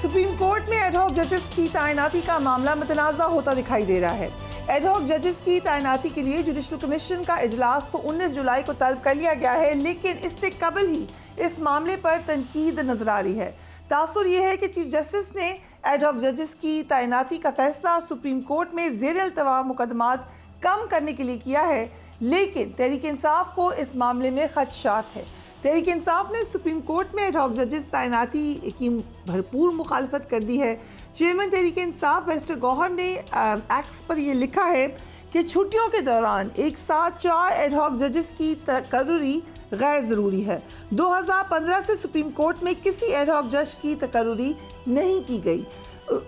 Supreme court में ad hoc जजेस की तैनाती का मामला मुतनाज़ा होता दिखाई दे रहा है। एडहॉक जजेस की तैनाती के लिए जुडिशल कमीशन का इजलास तो 19 जुलाई को तलब कर लिया गया है, लेकिन इससे कबल ही इस मामले पर तनकीद नजर आ रही है। तासुर यह है कि चीफ जस्टिस ने एडहॉक जजेस की तैनाती का फैसला सुप्रीम कोर्ट में ज़ेर अल्तवा मुकदमात कम करने के लिए किया है, लेकिन तहरीक इंसाफ को इस मामले में खदशात है। तहरीक इंसाफ ने सुप्रीम कोर्ट में एडहॉक जजेस तैनाती की भरपूर मुखालफत कर दी है। चेयरमैन तहरीक इंसाफ वेस्टर गौहर ने एक्स पर यह लिखा है कि छुट्टियों के दौरान एक साथ 4 एडहॉक जजेस की तकर्रुरी गैर ज़रूरी है। 2015 से सुप्रीम कोर्ट में किसी एडहॉक जज की तकर्रुरी नहीं की गई।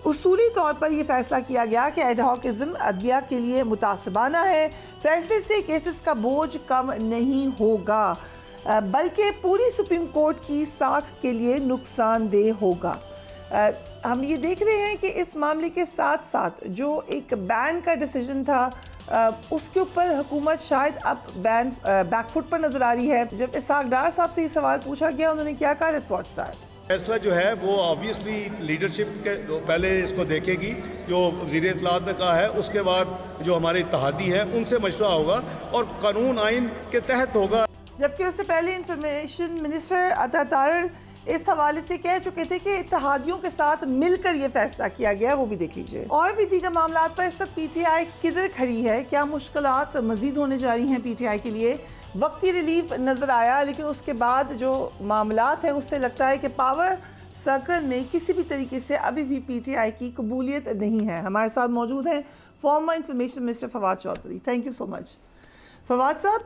उसूली तौर पर यह फैसला किया गया कि एडहॉकिज्म अदलिया के लिए मुतासिबाना है। फैसले से केसेस का बोझ कम नहीं होगा, बल्कि पूरी सुप्रीम कोर्ट की साख के लिए नुकसानदेह होगा। हम ये देख रहे हैं कि इस मामले के साथ साथ जो एक बैन का डिसीजन था, उसके ऊपर हुकूमत शायद अब बैन बैकफुट पर नजर आ रही है। जब इसहाक डार साहब से ये सवाल पूछा गया, उन्होंने क्या कहा? Let's watch that. फैसला जो है वो ऑब्वियसली लीडरशिप के पहले इसको देखेगी, जो वज़ीर इत्तलात ने कहा है, उसके बाद जो हमारे इत्तेहादी है उनसे मशवरा होगा और कानून आइन के तहत होगा। जबकि उससे पहले इंफॉर्मेशन मिनिस्टर अता तारड़ इस हवाले से कह चुके थे कि इत्तेहादियों के साथ मिलकर ये फैसला किया गया, वो भी देख लीजिए। और भी दीगर मामला पर इस वक्त PTI किधर खड़ी है, क्या मुश्किलात मजीद होने जा रही हैं PTI के लिए? वक्ती रिलीफ नज़र आया, लेकिन उसके बाद जो मामलात हैं उससे लगता है कि पावर सर्कल में किसी भी तरीके से अभी भी PTI की कबूलियत नहीं है। हमारे साथ मौजूद हैं former information minister Fawad Chaudhry. Thank you so much Fawad साहब।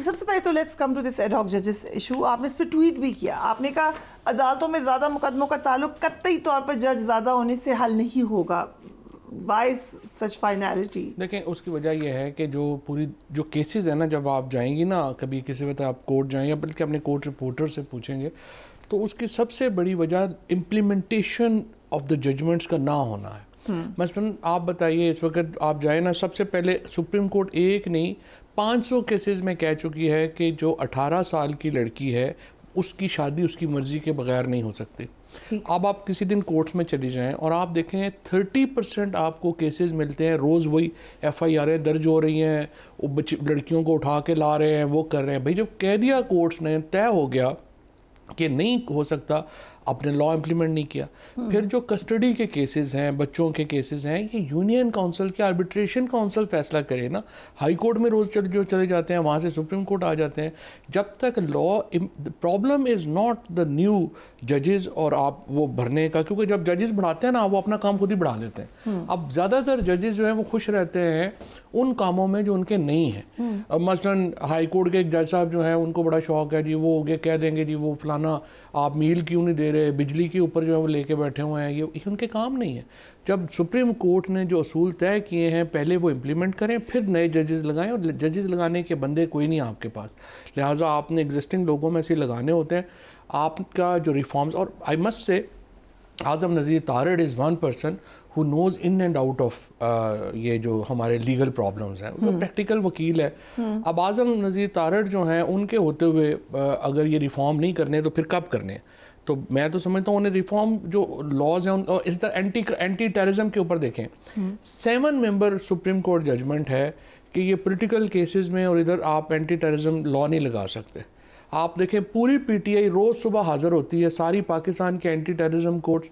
सबसे पहले तो let's come to this ad hoc जजेस इशू। आपने इस पर ट्वीट भी किया, आपने कहा अदालतों में ज़्यादा मुकदमों का ताल्लुक कतई तौर पर जज ज़्यादा होने से हल नहीं होगा। वाई सच फाइनलिटी? देखें, उसकी वजह यह है कि जो केसेस है ना, जब आप जाएंगी ना कभी किसी वक्त आप कोर्ट जाएँ या बल्कि अपने कोर्ट रिपोर्टर से पूछेंगे, तो उसकी सबसे बड़ी वजह इम्प्लीमेंटेशन ऑफ द जजमेंट्स का ना होना है। मसलन आप बताइए, इस वक्त आप जाए ना, सबसे पहले सुप्रीम कोर्ट एक नहीं 500 केसेस में कह चुकी है कि जो 18 साल की लड़की है उसकी शादी उसकी मर्ज़ी के बगैर नहीं हो सकती। अब आप किसी दिन कोर्ट्स में चली जाएं और आप देखें 30% आपको केसेस मिलते हैं रोज़, वही FIR दर्ज हो रही हैं, वो लड़कियों को उठा के ला रहे हैं, वो कर रहे हैं। भाई जब कह दिया कोर्ट्स ने, तय हो गया कि नहीं हो सकता, आपने लॉ इम्प्लीमेंट नहीं किया। फिर जो कस्टडी के केसेस हैं, बच्चों के केसेस हैं, ये यूनियन काउंसिल के आर्बिट्रेशन काउंसिल फैसला करे ना। हाई कोर्ट में रोज़ जो चले जाते हैं, वहाँ से सुप्रीम कोर्ट आ जाते हैं। जब तक law, problem is not the new जजेस और आप वो भरने का, क्योंकि जब जजेस बढ़ाते हैं ना, वो अपना काम खुद ही बढ़ा लेते हैं। अब ज़्यादातर जजेस जो हैं वो खुश रहते हैं उन कामों में जो उनके नहीं हैं। मसलन हाई कोर्ट के एक जज साहब जो हैं, उनको बड़ा शौक है जी, वो कह देंगे जी वो फलाना आप मील क्यों नहीं दे रहे, बिजली के ऊपर जो है वो लेके बैठे हुए हैं, ये उनके काम नहीं है। जब सुप्रीम कोर्ट ने जो असूल तय किए हैं, पहले वो इम्प्लीमेंट करें, फिर नए जजेस लगाएं। और जजेस लगाने के बंदे कोई नहीं आपके पास, लिहाजा आपने एग्जिस्टिंग लोगों में से लगाने होते हैं। आपका जो रिफॉर्म्स, और I must say Azam Nazeer Tarar is one person who knows in and out of ये जो हमारे लीगल प्रॉब्लम्स हैं, वो प्रैक्टिकल वकील है। अब आज़म नज़ीर तारड़ जो हैं, उनके होते हुए अगर ये रिफॉर्म नहीं करने तो फिर कब करने? तो मैं तो समझता हूँ उन्हें रिफॉर्म जो लॉज हैं, इस द एंटी टेररिज्म के ऊपर देखें, 7 मेंबर सुप्रीम कोर्ट जजमेंट है कि ये पॉलिटिकल केसेस में और इधर आप एंटी टेररिज्म लॉ नहीं लगा सकते। आप देखें पूरी PTI रोज़ सुबह हाज़िर होती है, सारी पाकिस्तान के एंटी टेररिज्म कोर्ट्स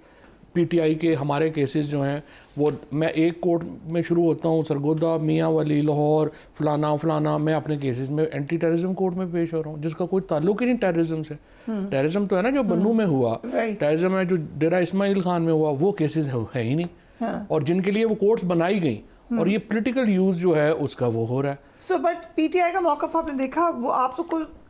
PTI के हमारे केसेस जो हैं वो, मैं एक कोर्ट में शुरू होता हूँ, सरगोदा, मियाँ वाली, लाहौर, फलाना, मैं अपने केसेस में एंटी टेररिज्म कोर्ट में पेश हो रहा हूँ, जिसका कोई ताल्लुक ही नहीं टेररिज्म से। टेररिज्म तो है ना जो बन्नू में हुआ, टेररिज्म है जो डेरा इस्माइल खान में हुआ, वो केसेस है ही नहीं। और जिनके लिए वो कोर्ट्स बनाई गई, और ये पॉलिटिकल यूज जो है उसका वो हो रहा है। सो बट PTI का मौक़िफ़ आपने देखा, वो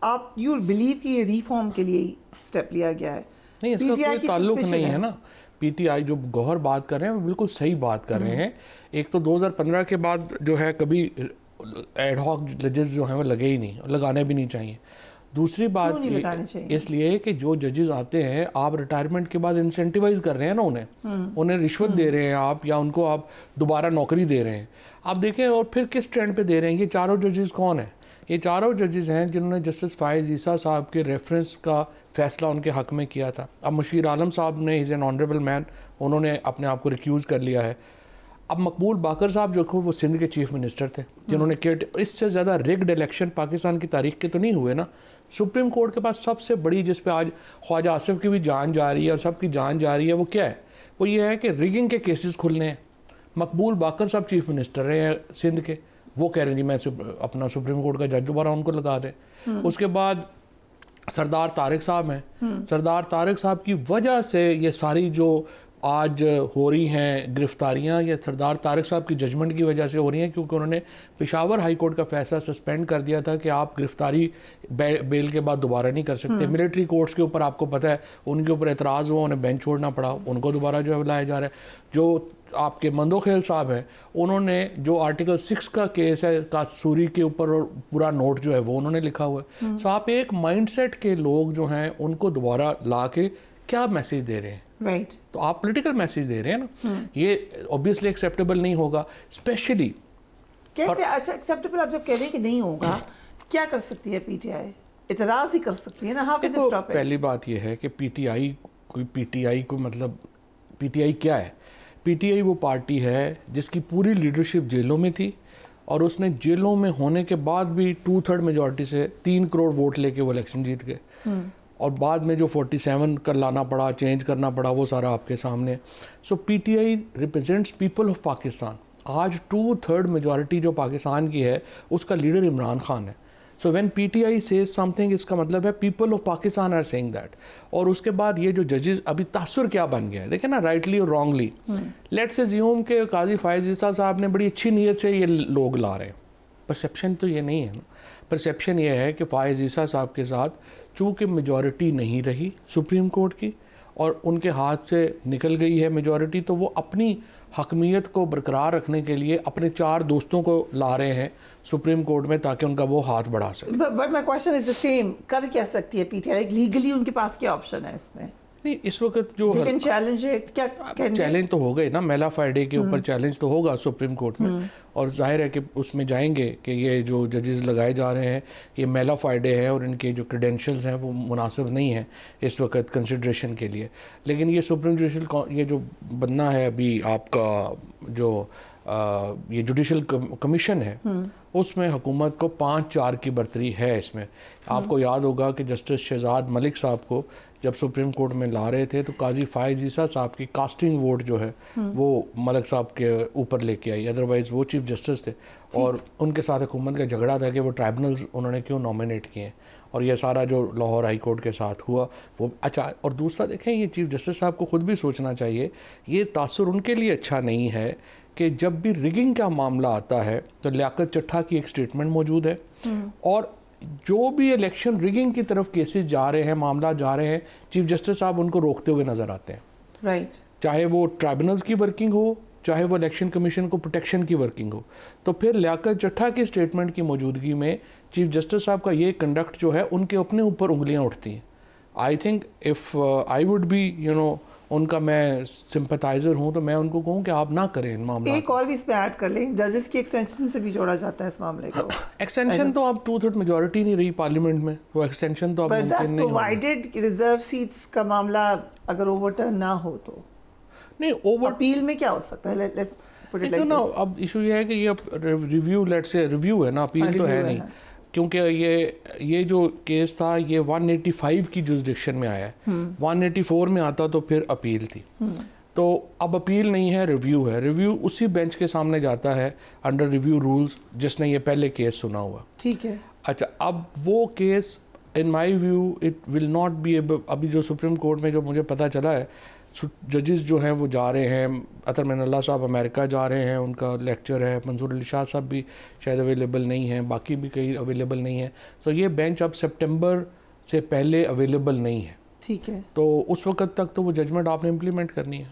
आप यू बिलीव कि ये रिफॉर्म के लिए स्टेप लिया गया है? नहीं, इसका कोई ताल्लुक नहीं है ना। PTI जो गौहर बात कर रहे हैं वो बिल्कुल सही बात कर रहे हैं। एक तो 2015 के बाद जो है कभी एडहॉक जजेस जो हैं वो लगे ही नहीं, और लगाने भी नहीं चाहिए। दूसरी बात इसलिए कि जो जजेस आते हैं, आप रिटायरमेंट के बाद इंसेंटिवाइज कर रहे हैं ना उन्हें रिश्वत दे रहे हैं आप, या उनको आप दोबारा नौकरी दे रहे हैं। आप देखें और फिर किस ट्रेंड पे दे रहे हैं। ये चारों जजेस कौन है? ये चारों जजेस हैं जिन्होंने जस्टिस फ़ाइज़ ईसा साहब के रेफरेंस का फ़ैसला उनके हक़ में किया था। अब मुशीर आलम साहब ने, इज़ एन ऑनरेबल मैन, उन्होंने अपने आप को रिक्यूज़ कर लिया है। अब मकबूल बाकर साहब जो वो सिंध के चीफ मिनिस्टर थे, जिन्होंने इससे ज़्यादा रिग्ड इलेक्शन पाकिस्तान की तारीख के तो नहीं हुए ना। सुप्रीम कोर्ट के पास सबसे बड़ी, जिस पे आज ख्वाजा आसिफ की भी जान जा रही है और सबकी जान जा रही है, वो क्या है? वो ये है कि रिगिंग के केसेस खुलने हैं। मकबूल बाकर साहब चीफ मिनिस्टर रहे हैं सिंध के, वो कह रहे हैं जी मैं अपना सुप्रीम कोर्ट का जज दोबारा उनको लगा दें। उसके बाद सरदार तारिक साहब हैं, सरदार तारिक साहब की वजह से ये सारी जो आज हो रही हैं गिरफ्तारियां, ये सरदार तारिक साहब की जजमेंट की वजह से हो रही हैं, क्योंकि उन्होंने पेशावर हाई कोर्ट का फैसला सस्पेंड कर दिया था कि आप गिरफ्तारी बेल के बाद दोबारा नहीं कर सकते। मिलिट्री कोर्ट्स के ऊपर आपको पता है उनके ऊपर एतराज़ हुआ, उन्हें बेंच छोड़ना पड़ा, उनको दोबारा जो है बुलाया जा रहा है। जो आपके मंदोखेल साहब हैं, उन्होंने जो आर्टिकल 6 का केस है कासूरी के ऊपर और पूरा नोट जो है वो उन्होंने लिखा हुआ है। सो आप एक माइंडसेट के लोग जो हैं उनको दोबारा ला के क्या मैसेज दे रहे हैं? राइट तो आप पॉलिटिकल मैसेज दे रहे हैं ना, ये ऑब्वियसली एक्सेप्टेबल नहीं होगा। स्पेशली कैसे? अच्छा, एक्सेप्टेबल आप जब कह रहे हैं कि नहीं होगा, क्या कर सकती है पीटीआई? इतराज ही कर सकती है ना। How can this stop it? पहली बात ये है कि पीटीआई को मतलब पीटीआई क्या है? पीटीआई वो पार्टी है जिसकी पूरी लीडरशिप जेलों में थी और उसने जेलों में होने के बाद भी 2/3 मेजॉरिटी से 3 करोड़ वोट लेके वो इलेक्शन जीत गए। और बाद में जो 47 कर लाना पड़ा, चेंज करना पड़ा, वो सारा आपके सामने। So PTI represents people of Pakistan. आज 2/3 मेजॉरिटी जो पाकिस्तान की है उसका लीडर इमरान खान है। So when PTI says something, इसका मतलब है people of Pakistan are saying that. और उसके बाद ये जो जजेस, अभी तासुर क्या बन गया है देखें ना, राइटली और रॉन्गली। लेट्स अज्यूम के काजी फ़ाइज़ ईसा साहब ने बड़ी अच्छी नीयत से ये लोग ला रहे हैं। परसेप्शन तो ये नहीं है ना। परसेप्शन ये है कि फ़ाइज़ ईसा साहब के साथ चूँकि मेजॉरिटी नहीं रही सुप्रीम कोर्ट की और उनके हाथ से निकल गई है मेजॉरिटी, तो वो अपनी हकमियत को बरकरार रखने के लिए अपने 4 दोस्तों को ला रहे हैं सुप्रीम कोर्ट में ताकि उनका वो हाथ बढ़ा सके। But my question is the same, कर क्या सकती है पीटीआई? लीगली उनके पास क्या ऑप्शन है इसमें? नहीं, इस वक्त जो चैलेंज क्या चैलेंज तो हो गए ना, मेला फ्राइडे के ऊपर चैलेंज तो होगा सुप्रीम कोर्ट में। और जाहिर है कि उसमें जाएंगे कि ये जो जजेस लगाए जा रहे हैं ये मेला फ्राइडे है और इनके जो क्रेडेंशियल्स हैं वो मुनासिब नहीं है इस वक्त कंसिड्रेशन के लिए। लेकिन ये सुप्रीम जुडिशल ये जो बनना है अभी आपका जो ये जुडिशल कमीशन है, उसमें हुकूमत को 5-4 की बर्तरी है इसमें। आपको याद होगा कि जस्टिस शहजाद मलिक साहब को जब सुप्रीम कोर्ट में ला रहे थे तो काजी फ़ाइज़ ईसा साहब की कास्टिंग वोट जो है वो मलिक साहब के ऊपर लेके आई, अदरवाइज़ वो चीफ जस्टिस थे। और उनके साथ हुकूमत का झगड़ा था कि वो ट्राइब्यूनल्स उन्होंने क्यों नॉमिनेट किए, और ये सारा जो लाहौर हाई कोर्ट के साथ हुआ वो अच्छा। और दूसरा देखें, ये चीफ जस्टिस साहब को ख़ुद भी सोचना चाहिए, ये तासुर उनके लिए अच्छा नहीं है कि जब भी रिगिंग का मामला आता है तो लियाकत चट्ठा की एक स्टेटमेंट मौजूद है और जो भी इलेक्शन रिगिंग की तरफ केसेस जा रहे हैं, मामला जा रहे हैं, चीफ जस्टिस साहब उनको रोकते हुए नज़र आते हैं। राइट चाहे वो ट्राइब्यूनल्स की वर्किंग हो, चाहे वो इलेक्शन कमीशन को प्रोटेक्शन की वर्किंग हो। तो फिर लियाकत चट्ठा की स्टेटमेंट की मौजूदगी में चीफ जस्टिस साहब का ये कंडक्ट जो है उनके अपने ऊपर उंगलियां उठती हैं। I think if I would be उनका मैं सिंपथाइजर हूं तो मैं उनको कहूं कि आप ना करें मामला। एक और भी इसमें ऐड कर लें, जजेस की एक्सटेंशन से भी जोड़ा जाता है इस मामले को। एक्सटेंशन तो अब 2/3 मेजॉरिटी नहीं रही पार्लियामेंट में, वो एक्सटेंशन तो अब मुमकिन नहीं है। प्रोवाइडेड रिजर्व सीट्स का मामला अगर ओवरटर्न ना हो तो नहीं, ओवर अपील में क्या हो सकता है? Let's put it like this. अब इशू ये है कि ये रिव्यू, लेट्स से रिव्यू है ना, अपील तो है नहीं, क्योंकि ये जो केस था ये 185 की जुरिसडिक्शन में आया है। 184 में आता तो फिर अपील थी। तो अब अपील नहीं है, रिव्यू है। रिव्यू उसी बेंच के सामने जाता है अंडर रिव्यू रूल्स जिसने ये पहले केस सुना हुआ। ठीक है। अच्छा, अब वो case in my view it will not be अभी जो सुप्रीम कोर्ट में जो मुझे पता चला है, जजेस जो हैं वो जा रहे हैं, अतर मिनल्ला साहब अमेरिका जा रहे हैं, उनका लेक्चर है, मंसूर अली शाह साहब भी शायद अवेलेबल नहीं हैं, बाकी भी कई अवेलेबल नहीं है। तो ये बेंच अब सितंबर से पहले अवेलेबल नहीं है। ठीक है। तो उस वक्त तक तो वो जजमेंट आपने इम्प्लीमेंट करनी है।